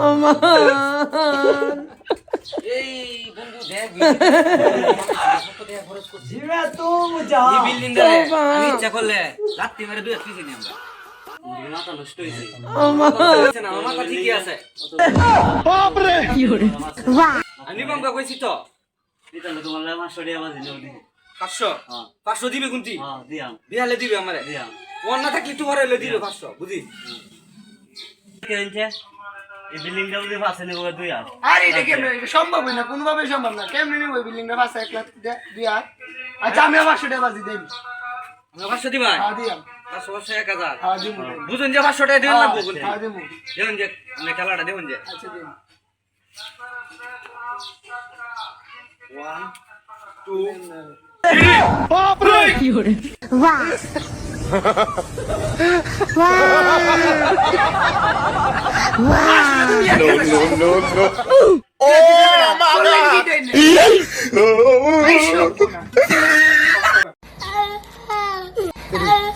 আমার এই বন্ধু দেখ কত টাকা খরচ করছি জিরা তুম যা এই বিল্ডিং রে আমি ইচ্ছা করলে রাত্রি মেরে দুই পিছে নিয়ে আমরা মাথা নষ্ট হইছে আমার না আমার মাথা ঠিকই আছে কি করে আমি বাংলা কইছি তো দিতা তোমার লাই মাস টাকা বাজি নাও দি 500 500 দিবে কোনটি দিয়াম দিয়ালে দিবে আমারে দিয়াম ওর না থাকলে তোমার হইলে দিবে 500 বুঝি কেনছে এই বিল্ডিংটা যদি ফাসে নেব 2 আর আরে এটা কেমনে এটা সম্ভব না কোনোভাবে সম্ভব না কেমনে নিব ওই বিল্ডিংটা পাশে 1 লাখ দুই আর আচ্ছা আমি 500 টাকা বাজি দেই আমরা 500 দিবা হ্যাঁ দিয়াম 500 1000 হ্যাঁ দিমু বুঝুন যে 500 টাকা দিবেন লাগবে কোনটি হ্যাঁ দিমু দেখুন যে আমরা খেলাটা দেখুন যে আচ্ছা দিমু 1 2 কি করে Oh my god!